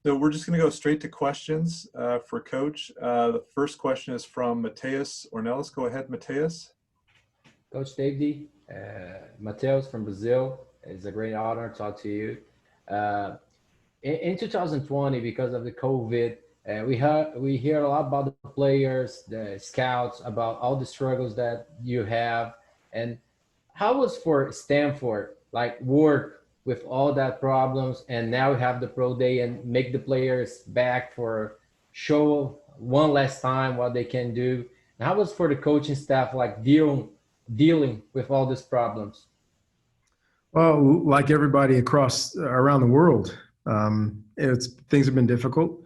So we're just going to go straight to questions for Coach. The first question is from Mateus Ornelas. Go ahead, Mateus. Coach David, Mateus from Brazil. It's a great honor to talk to you. In 2020, because of the COVID, we hear a lot about the players, the scouts, about all the struggles that you have. And how was for Stanford, like work with all that problems, and now we have the pro day and make the players back for show one last time what they can do. And how was for the coaching staff, like dealing with all these problems? Well, like everybody around the world, things have been difficult.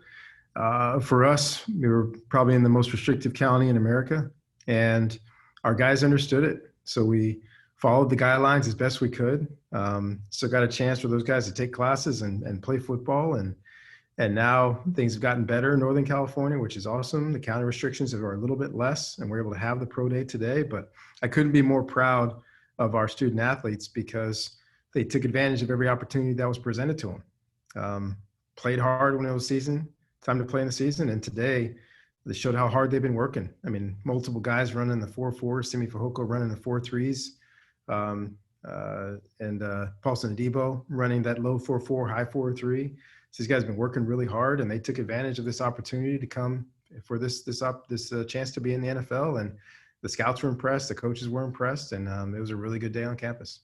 For us, we were probably in the most restrictive county in America, and our guys understood it. So we followed the guidelines as best we could. So got a chance for those guys to take classes and play football. And now things have gotten better in Northern California, which is awesome. The county restrictions are a little bit less, and we're able to have the pro day today. But I couldn't be more proud of our student athletes because they took advantage of every opportunity that was presented to them. Played hard when it was season, time to play in the season. And today they showed how hard they've been working. I mean, multiple guys running the 4.4, Simi Fajoko running the 4.3s, and Paulson Adebo running that low 4.4, high 4.3. So these guys have been working really hard, and they took advantage of this opportunity to come for this chance to be in the NFL. And the scouts were impressed, the coaches were impressed, and it was a really good day on campus.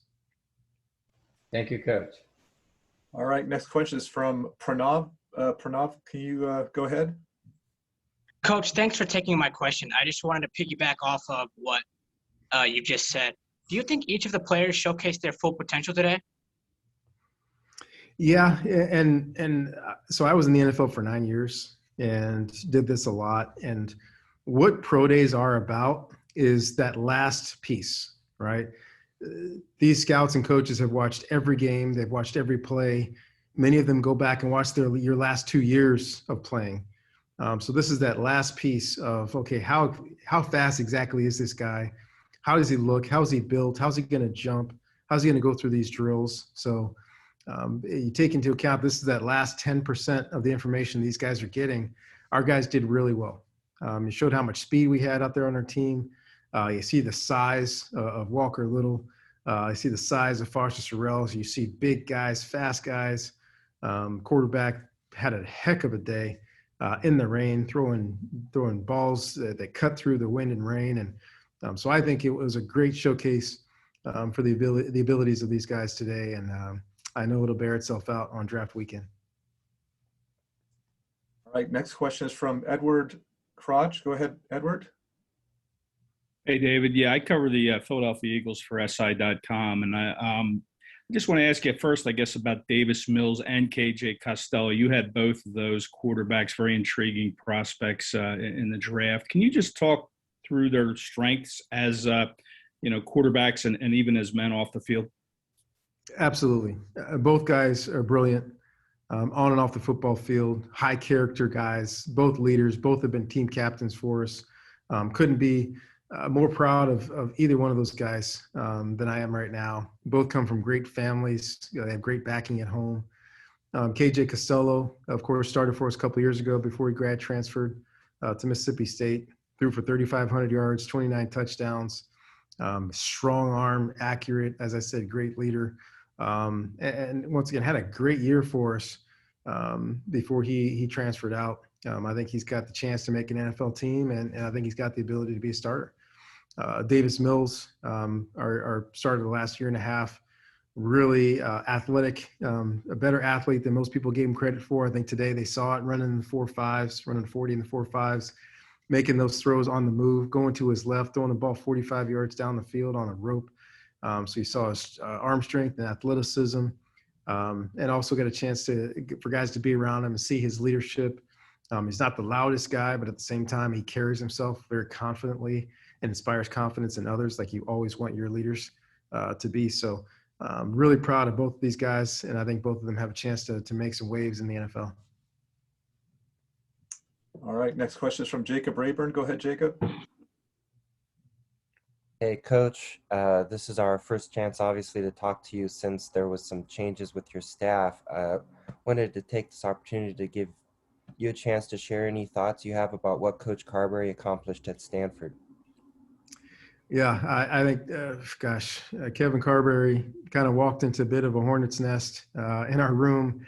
Thank you, Coach. All right, next question is from Pranav. Pranav, can you go ahead? Coach, thanks for taking my question. I just wanted to piggyback off of what you just said. Do you think each of the players showcased their full potential today? Yeah, and so I was in the NFL for 9 years and did this a lot. And what pro days are about is that last piece, right? These scouts and coaches have watched every game. They've watched every play. Many of them go back and watch your last 2 years of playing. So this is that last piece of, okay, how fast exactly is this guy? How does he look? How's he built? How's he going to jump? How's he going to go through these drills? So you take into account, this is that last 10% of the information these guys are getting. Our guys did really well. It showed how much speed we had out there on our team. You see the size of Walker Little. You see the size of Foster Sorrell. So you see big guys, fast guys. Quarterback had a heck of a day in the rain, throwing balls that cut through the wind and rain. And so I think it was a great showcase for the abilities of these guys today. And I know it'll bear itself out on draft weekend. All right, next question is from Edward Crotch. Go ahead, Edward. Hey, David. Yeah, I cover the Philadelphia Eagles for SI.com. And I just want to ask you first, I guess, about Davis Mills and KJ Costello. You had both of those quarterbacks, very intriguing prospects in the draft. Can you just talk through their strengths as, quarterbacks and even as men off the field? Absolutely. Both guys are brilliant on and off the football field, high character guys, both leaders, both have been team captains for us. Couldn't be more proud of either one of those guys than I am right now. Both come from great families. They have great backing at home. KJ Costello, of course, started for us a couple of years ago before he grad transferred to Mississippi State. Threw for 3,500 yards, 29 touchdowns. Strong arm, accurate, as I said, great leader. And once again, had a great year for us before he transferred out. I think he's got the chance to make an NFL team, and I think he's got the ability to be a starter. Davis Mills, our starter the last year and a half, really athletic, a better athlete than most people gave him credit for. I think today they saw it running in the 4.5s, running 40 in the 4.5s, making those throws on the move, going to his left, throwing the ball 45 yards down the field on a rope. So you saw his arm strength and athleticism, and also got a chance for guys to be around him and see his leadership. He's not the loudest guy, but at the same time, he carries himself very confidently and inspires confidence in others, like you always want your leaders to be. So really proud of both of these guys, and I think both of them have a chance to make some waves in the NFL. All right, next question is from Jacob Rayburn. Go ahead, Jacob. Hey, Coach. This is our first chance, obviously, to talk to you since there was some changes with your staff. wanted to take this opportunity to give you a chance to share any thoughts you have about what Coach Carberry accomplished at Stanford. Yeah, I think, Kevin Carberry kind of walked into a bit of a hornet's nest in our room.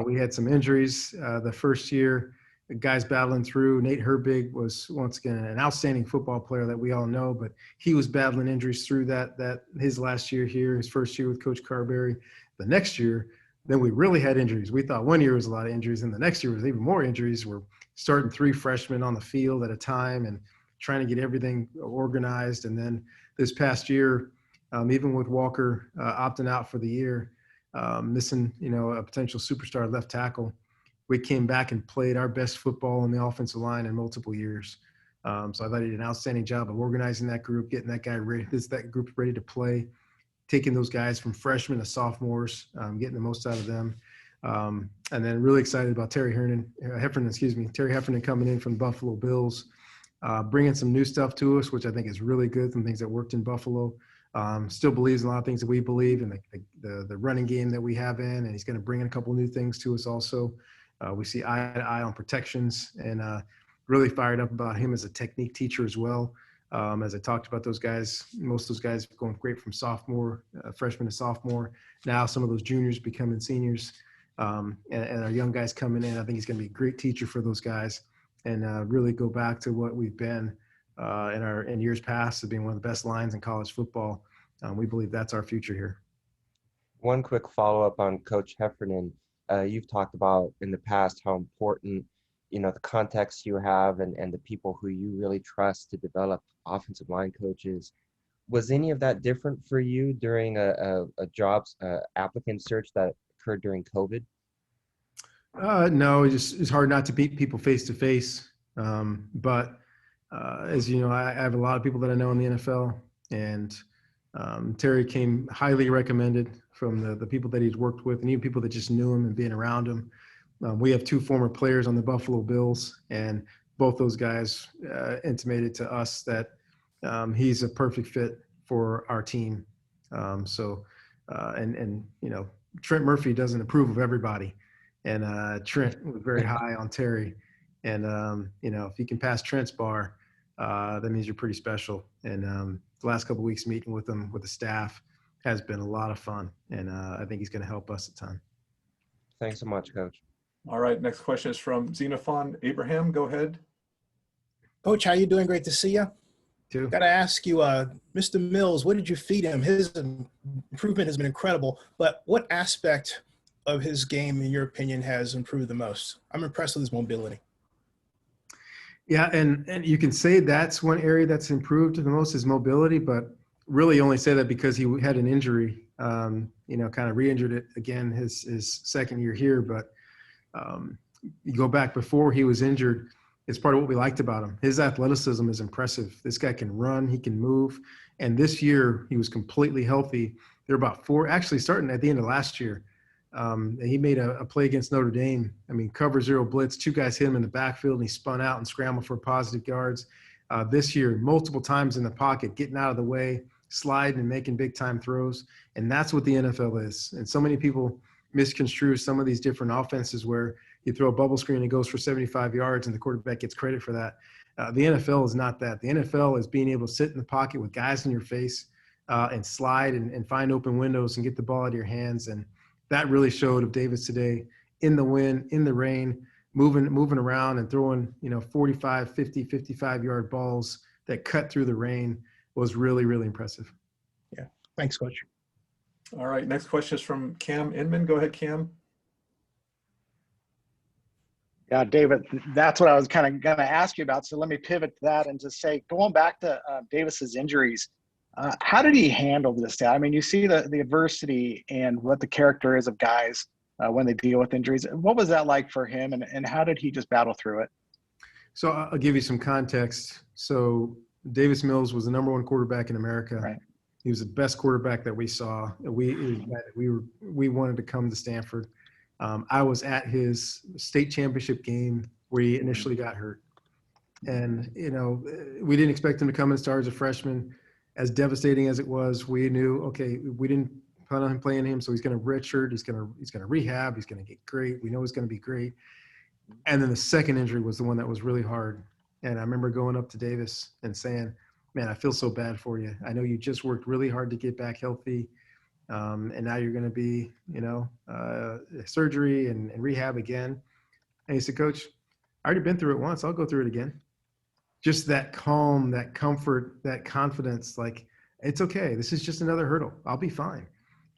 We had some injuries the first year. The guys battling through. Nate Herbig was once again an outstanding football player that we all know, but he was battling injuries through that his last year here, his first year with Coach Carberry. The next year, then we really had injuries. We thought one year was a lot of injuries, and the next year was even more injuries. We're starting 3 freshmen on the field at a time and trying to get everything organized. And then this past year, even with Walker opting out for the year, missing, a potential superstar left tackle, we came back and played our best football on the offensive line in multiple years. So I thought he did an outstanding job of organizing that group, getting that group ready to play, taking those guys from freshmen to sophomores, getting the most out of them. And then really excited about Terry Heffernan coming in from the Buffalo Bills, bringing some new stuff to us, which I think is really good, some things that worked in Buffalo. Still believes in a lot of things that we believe in, the running game that we have in, and he's going to bring in a couple new things to us also. We see eye to eye on protections, and really fired up about him as a technique teacher as well. As I talked about those guys, most of those guys going great from freshman to sophomore. Now some of those juniors becoming seniors, and our young guys coming in. I think he's going to be a great teacher for those guys, and really go back to what we've been in years past of being one of the best lines in college football. We believe that's our future here. One quick follow-up on Coach Heffernan. You've talked about in the past how important, the context you have and the people who you really trust to develop offensive line coaches. Was any of that different for you during a jobs applicant search that occurred during COVID? No, it's hard not to meet people face to face. But as you know, I have a lot of people that I know in the NFL, and Terry came highly recommended from the people that he's worked with, and even people that just knew him and being around him. We have 2 former players on the Buffalo Bills, and both those guys intimated to us that he's a perfect fit for our team. Trent Murphy doesn't approve of everybody, and Trent was very high on Terry. And if you can pass Trent's bar, that means you're pretty special. And the last couple of weeks meeting with him, with the staff, has been a lot of fun, and I think he's going to help us a ton. Thanks so much, Coach. All right, next question is from Xenophon Abraham. Go ahead. Coach, how you doing? Great to see you. Too. Got to ask you, Mr. Mills, what did you feed him? His improvement has been incredible, but what aspect of his game, in your opinion, has improved the most? I'm impressed with his mobility. Yeah, and you can say that's one area that's improved the most, is mobility, but really only say that because he had an injury, kind of re-injured it again his second year here. But you go back before he was injured, it's part of what we liked about him. His athleticism is impressive. This guy can run, he can move. And this year he was completely healthy. There were about 4, actually starting at the end of last year. He made a play against Notre Dame. Cover 0 blitz, 2 guys hit him in the backfield, and he spun out and scrambled for positive yards. This year, multiple times in the pocket, getting out of the way, sliding and making big time throws. And that's what the NFL is. And so many people misconstrue some of these different offenses where you throw a bubble screen and it goes for 75 yards and the quarterback gets credit for that. The NFL is not that. The NFL is being able to sit in the pocket with guys in your face and slide and find open windows and get the ball out of your hands. And that really showed of Davis today, in the wind, in the rain, moving around and throwing, 45, 50, 55-yard balls that cut through the rain was really, really impressive. Yeah. Thanks, Coach. All right, next question is from Cam Inman. Go ahead, Cam. Yeah, David, that's what I was kind of going to ask you about. So let me pivot to that and just say, going back to Davis's injuries, how did he handle this? You see the adversity and what the character is of guys when they deal with injuries. What was that like for him, and how did he just battle through it? So I'll give you some context. So Davis Mills was the #1 quarterback in America. Right. He was the best quarterback that we saw. We wanted to come to Stanford. I was at his state championship game where he initially got hurt. And, we didn't expect him to come and start as a freshman. As devastating as it was, we knew, okay, we didn't plan on him playing him. So he's going to redshirt. He's going to rehab. He's going to get great. We know he's going to be great. And then the second injury was the one that was really hard. And I remember going up to Davis and saying, man, I feel so bad for you. I know you just worked really hard to get back healthy. And now you're going to be, surgery and rehab again. And he said, Coach, I already been through it once. I'll go through it again. Just that calm, that comfort, that confidence, like, it's okay. This is just another hurdle. I'll be fine.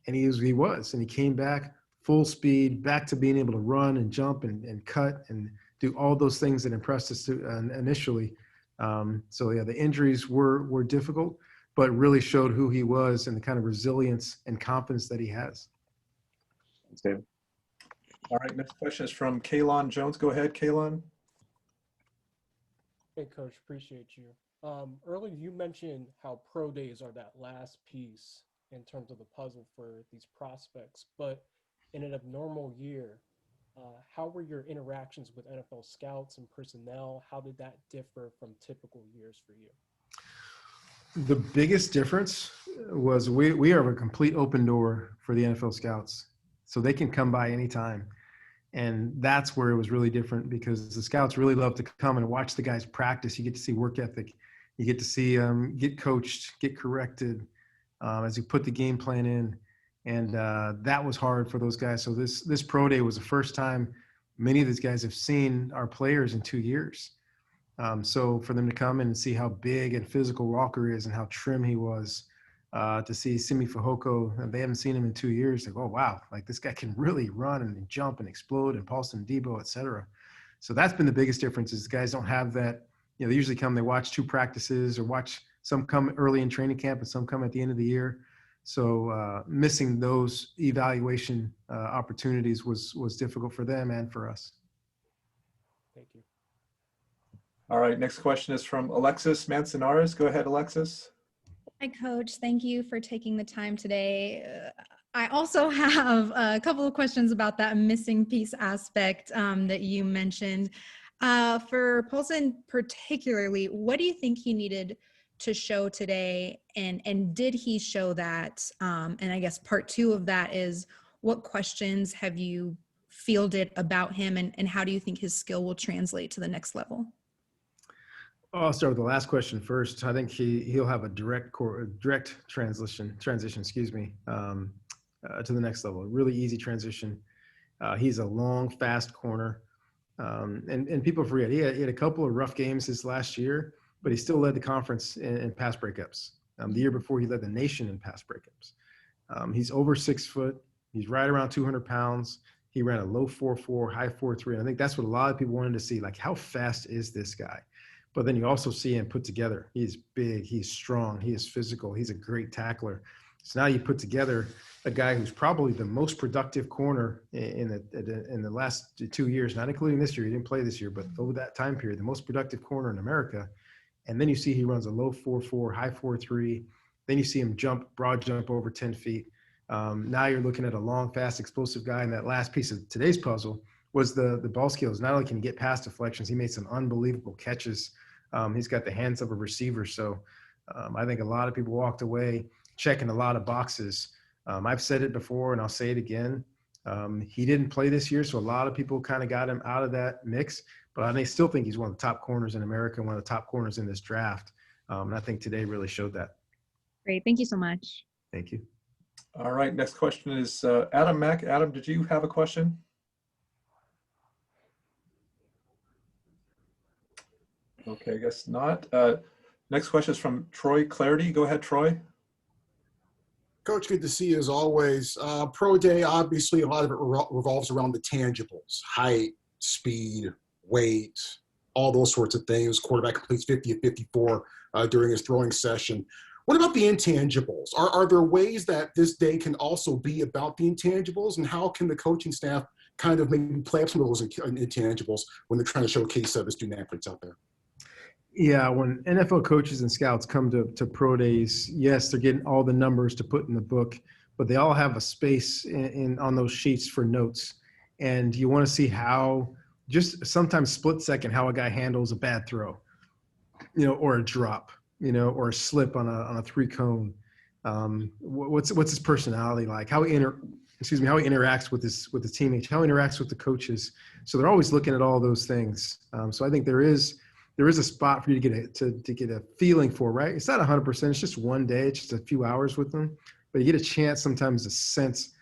And he was, and he came back full speed, back to being able to run and jump and cut and do all those things that impressed us initially. So yeah, the injuries were difficult, but really showed who he was and the kind of resilience and confidence that he has. Thanks, David. All right, next question is from Kaylon Jones. Go ahead, Kaylon. Hey, Coach, appreciate you. Earlier, you mentioned how pro days are that last piece in terms of the puzzle for these prospects. But in an abnormal year, how were your interactions with NFL scouts and personnel? How did that differ from typical years for you? The biggest difference was we have a complete open door for the NFL scouts. So they can come by anytime. And that's where it was really different because the scouts really love to come and watch the guys practice. You get to see work ethic. You get to see get coached, get corrected as you put the game plan in. And that was hard for those guys. So this pro day was the first time many of these guys have seen our players in 2 years. So for them to come in and see how big and physical Walker is and how trim he was, to see Simi Fehoko, and they haven't seen him in 2 years. Like, oh, wow, like this guy can really run and jump and explode, and Paulson Debo, et cetera. So that's been the biggest difference is guys don't have that. They usually come, they watch 2 practices or some come early in training camp and some come at the end of the year. So missing those evaluation opportunities was difficult for them and for us. Thank you. All right, next question is from Alexis Manzanares. Go ahead, Alexis. Hi, Coach. Thank you for taking the time today. I also have a couple of questions about that missing piece aspect that you mentioned. For Paulson particularly, what do you think he needed to show today, and did he show that? And I guess part 2 of that is, what questions have you fielded about him, and how do you think his skill will translate to the next level? I'll start with the last question first. I think he'll have a direct transition, to the next level. A really easy transition. He's a long, fast corner, and people forget he had a couple of rough games this last year, but he still led the conference in pass breakups. The year before, he led the nation in pass breakups. He's over 6 foot. He's right around 200 pounds. He ran a low 4.4, high 4.3. And I think that's what a lot of people wanted to see. Like, how fast is this guy? But then you also see him put together. He's big, he's strong, he is physical, he's a great tackler. So now you put together a guy who's probably the most productive corner in the last 2 years, not including this year. He didn't play this year, but over that time period, the most productive corner in America. And then you see he runs a low 4.4, high 4.3. Then you see him broad jump over 10 feet. Now you're looking at a long, fast, explosive guy. And that last piece of today's puzzle was the ball skills. Not only can he get past deflections, he made some unbelievable catches. He's got the hands of a receiver. So I think a lot of people walked away checking a lot of boxes. I've said it before and I'll say it again. He didn't play this year, so a lot of people kind of got him out of that mix. But I still think he's one of the top corners in America, one of the top corners in this draft. And I think today really showed that. Great. Thank you so much. Thank you. All right, next question is Adam Mack. Adam, did you have a question? Okay, I guess not. Next question is from Troy Clarity. Go ahead, Troy. Coach, good to see you as always. Pro Day, obviously, a lot of it revolves around the tangibles: height, speed, weight, all those sorts of things. Quarterback completes 50 of 54 during his throwing session. What about the intangibles? Are there ways that this day can also be about the intangibles, and how can the coaching staff kind of maybe play up some of those intangibles when they're trying to showcase the student athletes out there? Yeah, when NFL coaches and scouts come to pro days, yes, they're getting all the numbers to put in the book, but they all have a space on those sheets for notes. And you want to see how, just sometimes split second, how a guy handles a bad throw, or a drop, or a slip on a 3-cone. What's his personality like? How he interacts with his teammates, how he interacts with the coaches. So they're always looking at all those things. So I think there is a spot for you to get a feeling for, right? It's not 100%. It's just one day. It's just a few hours with them, but you get a chance sometimes to sense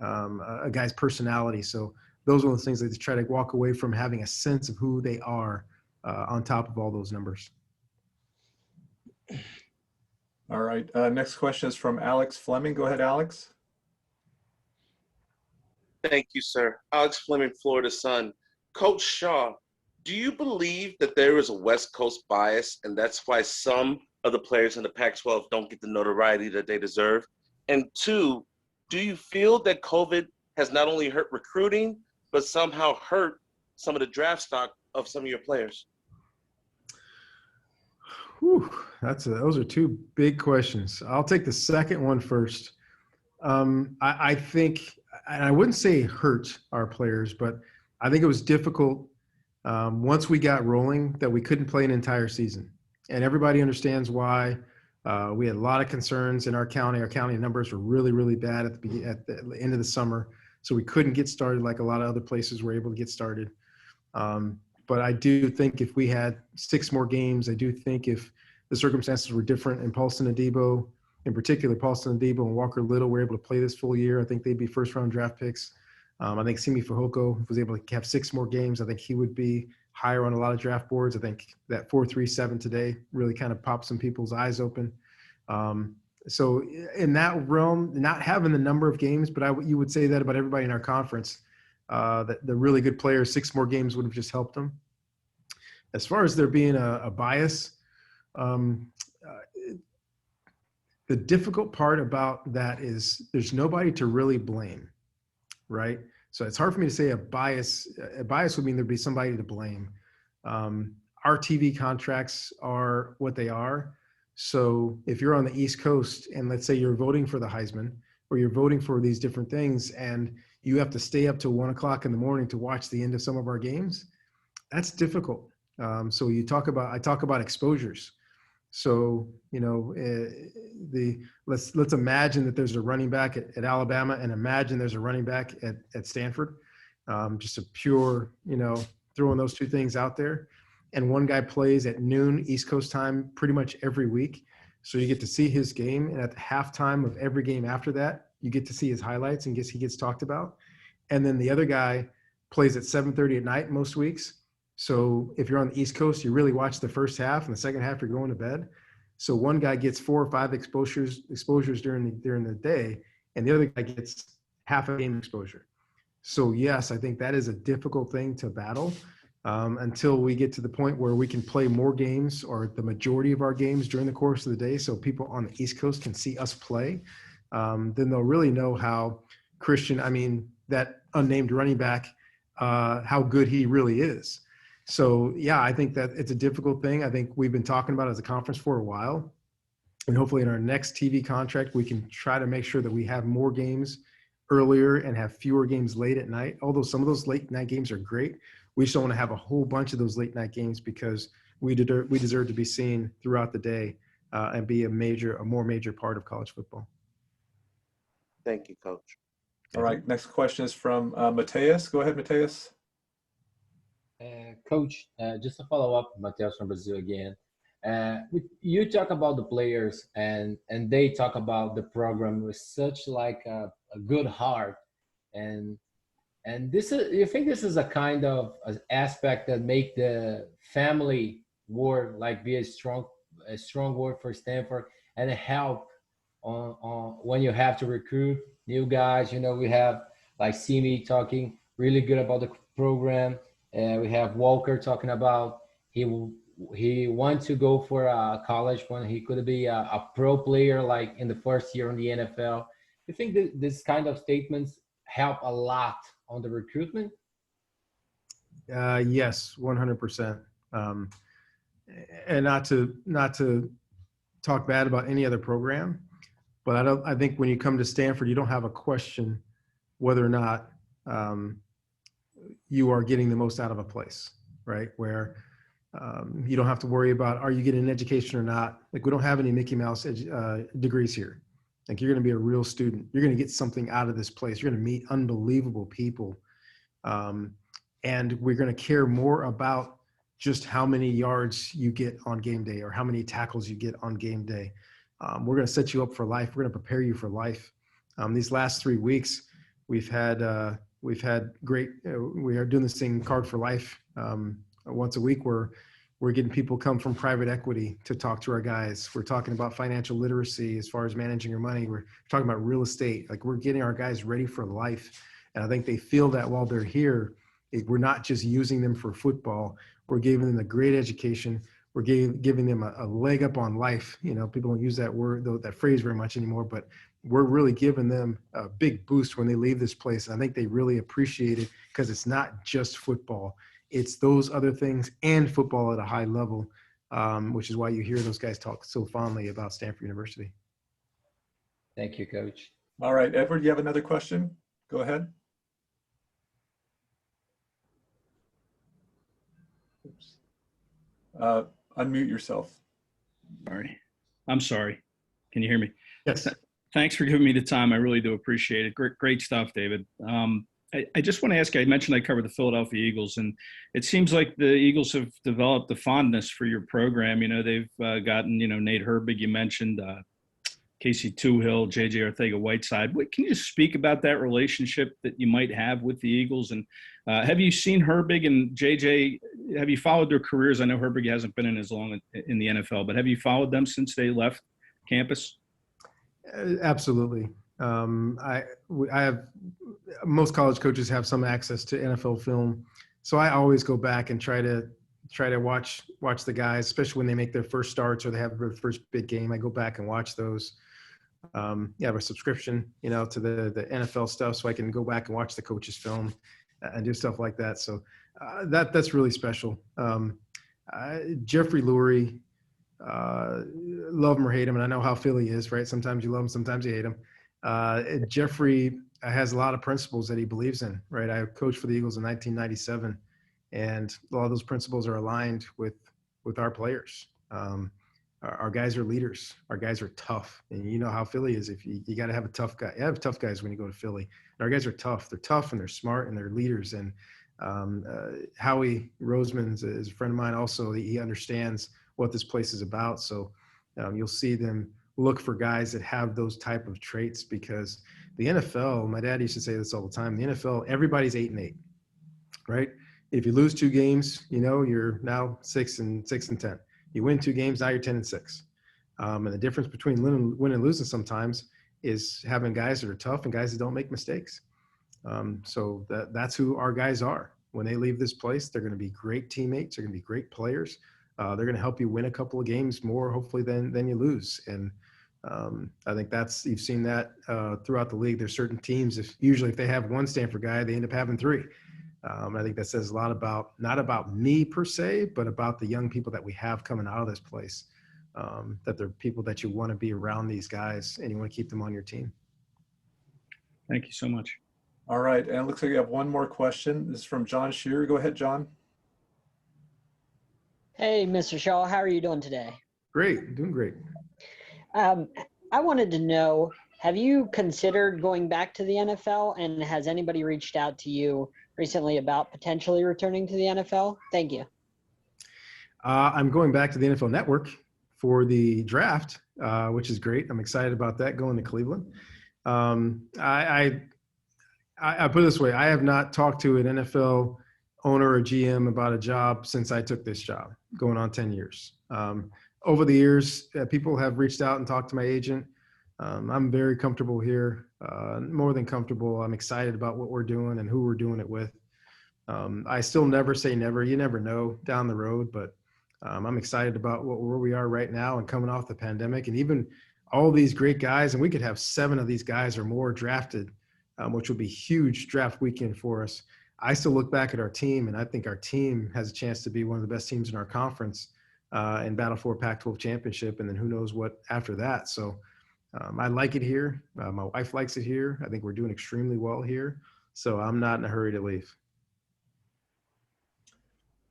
a guy's personality. So those are the things that they try to walk away from, having a sense of who they are on top of all those numbers. All right. Next question is from Alex Fleming. Go ahead, Alex. Thank you, sir. Alex Fleming, Florida Sun. Coach Shaw, do you believe that there is a West Coast bias and that's why some of the players in the Pac-12 don't get the notoriety that they deserve? And two, do you feel that COVID has not only hurt recruiting, but somehow hurt some of the draft stock of some of your players? Whew, those are two big questions. I'll take the second one first. I think, and I wouldn't say hurt our players, but I think it was difficult once we got rolling that we couldn't play an entire season. And everybody understands why. We had a lot of concerns in our county. Our county numbers were really, really bad at the end of the summer. So we couldn't get started like a lot of other places were able to get started. But I do think if we had 6 more games, I do think if the circumstances were different and Paulson Adebo, in particular, Paulson Adebo and Walker Little were able to play this full year, I think they'd be first-round draft picks. I think Simi Fehoko was able to have 6 more games. I think he would be higher on a lot of draft boards. I think that 4.37 today really kind of popped some people's eyes open. So in that realm, not having the number of games, but you would say that about everybody in our conference, that the really good players, 6 more games would have just helped them. As far as there being a bias, the difficult part about that is there's nobody to really blame, right? So it's hard for me to say a bias. A bias would mean there'd be somebody to blame. Our TV contracts are what they are. So if you're on the East Coast and let's say you're voting for the Heisman or you're voting for these different things and you have to stay up till 1 o'clock in the morning to watch the end of some of our games, that's difficult. So I talk about exposures. So, let's imagine that there's a running back at Alabama and imagine there's a running back at Stanford. Just a pure, throwing those two things out there. And one guy plays at noon East Coast time pretty much every week. So you get to see his game. And at the halftime of every game after that, you get to see his highlights and he gets talked about. And then the other guy plays at 7:30 at night most weeks. So if you're on the East Coast, you really watch the first half, and the second half you're going to bed. So one guy gets 4 or 5 exposures during the day, and the other guy gets half a game exposure. So yes, I think that is a difficult thing to battle until we get to the point where we can play more games or the majority of our games during the course of the day, so people on the East Coast can see us play. Then they'll really know how that unnamed running back, how good he really is. So, yeah, I think that it's a difficult thing. I think we've been talking about it as a conference for a while. And hopefully in our next TV contract, we can try to make sure that we have more games earlier and have fewer games late at night. Although some of those late night games are great, we just don't want to have a whole bunch of those late night games because we deserve to be seen throughout the day and be a more major part of college football. Thank you, Coach. All right, next question is from Mateus. Go ahead, Mateus. Coach, just to follow up, Mateus from Brazil again. You talk about the players and they talk about the program with such like a good heart, and this is, you think this is a kind of an aspect that make the family word like be a strong word for Stanford and help on when you have to recruit new guys. We have like Simi talking really good about the program. We have Walker talking about he wants to go for a college when he could be a pro player like in the first year in the NFL. You think that this kind of statements help a lot on the recruitment? Yes, 100%. And not to talk bad about any other program, but I think when you come to Stanford, you don't have a question whether or not you are getting the most out of a place, right? Where you don't have to worry about, are you getting an education or not? Like we don't have any Mickey Mouse degrees here. Like, you're going to be a real student. You're going to get something out of this place. You're going to meet unbelievable people. And we're going to care more about just how many yards you get on game day or how many tackles you get on game day. We're going to set you up for life. We're going to prepare you for life. These last 3 weeks, we've had great, we are doing this thing, Card for Life, once a week, where we're getting people come from private equity to talk to our guys. We're talking about financial literacy as far as managing your money. We're talking about real estate. Like, we're getting our guys ready for life. And I think they feel that while they're here, we're not just using them for football. We're giving them a great education. We're giving them a leg up on life. You know, people don't use that word, that phrase very much anymore, but we're really giving them a big boost when they leave this place. And I think they really appreciate it, because it's not just football. It's those other things and football at a high level, which is why you hear those guys talk so fondly about Stanford University. Thank you, Coach. All right, Edward, you have another question? Go ahead. Oops. Unmute yourself. Sorry. I'm sorry. Can you hear me? Yes. Thanks for giving me the time. I really do appreciate it. Great stuff, David. I just want to ask you, I mentioned I cover the Philadelphia Eagles, and it seems like the Eagles have developed a fondness for your program. You know, they've gotten, Nate Herbig, you mentioned, Casey Toohill, J.J. Arcega-Whiteside. Can you just speak about that relationship that you might have with the Eagles? And have you seen Herbig and J.J., have you followed their careers? I know Herbig hasn't been in as long in the NFL, but have you followed them since they left campus? Absolutely. I have, most college coaches have some access to NFL film, so I always go back and try to watch the guys, especially when they make their first starts or they have their first big game. I go back and watch those. I have a subscription, to the NFL stuff, so I can go back and watch the coaches' film and do stuff like that. So that's really special. Jeffrey Lurie, love him or hate him, and I know how Philly is, right? Sometimes you love him, sometimes you hate him. Jeffrey has a lot of principles that he believes in, right? I coached for the Eagles in 1997, and a lot of those principles are aligned with our players. Our guys are leaders. Our guys are tough, and you know how Philly is. If you got to have a tough guy, you have tough guys when you go to Philly. And our guys are tough. They're tough and they're smart and they're leaders. And Howie Roseman is a friend of mine. Also, he understands what this place is about. So you'll see them look for guys that have those type of traits, because the NFL, my dad used to say this all the time, the NFL, everybody's 8-8, right? If you lose 2 games, you're now 6-10. You win 2 games, now you're 10-6. And the difference between winning and losing sometimes is having guys that are tough and guys that don't make mistakes. So that's who our guys are. When they leave this place, they're going to be great teammates. They're going to be great players. They're going to help you win a couple of games more, hopefully, than you lose. And I think you've seen that throughout the league. There's certain teams, if they have 1 Stanford guy, they end up having 3. I think that says a lot about, not about me per se, but about the young people that we have coming out of this place, that they're people that you want to be around these guys and you want to keep them on your team. Thank you so much. All right, and it looks like we have one more question. This is from John Shearer. Go ahead, John. Hey, Mr. Shaw, how are you doing today? Great, doing great. I wanted to know, have you considered going back to the NFL, and has anybody reached out to you recently about potentially returning to the NFL? Thank you. I'm going back to the NFL Network for the draft, which is great. I'm excited about that, going to Cleveland. I put it this way, I have not talked to an NFL owner or GM about a job since I took this job, going on 10 years. Over the years, people have reached out and talked to my agent. I'm very comfortable here, more than comfortable. I'm excited about what we're doing and who we're doing it with. I still never say never. You never know down the road, but I'm excited about where we are right now and coming off the pandemic, and even all these great guys. And we could have 7 of these guys or more drafted, which will be huge draft weekend for us. I still look back at our team, and I think our team has a chance to be one of the best teams in our conference and battle for a Pac-12 championship, and then who knows what after that. So I like it here. My wife likes it here. I think we're doing extremely well here. So I'm not in a hurry to leave.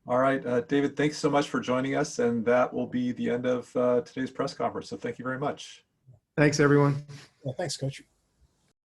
All right, David, thanks so much for joining us. And that will be the end of today's press conference. So thank you very much. Thanks, everyone. Yeah, thanks, Coach.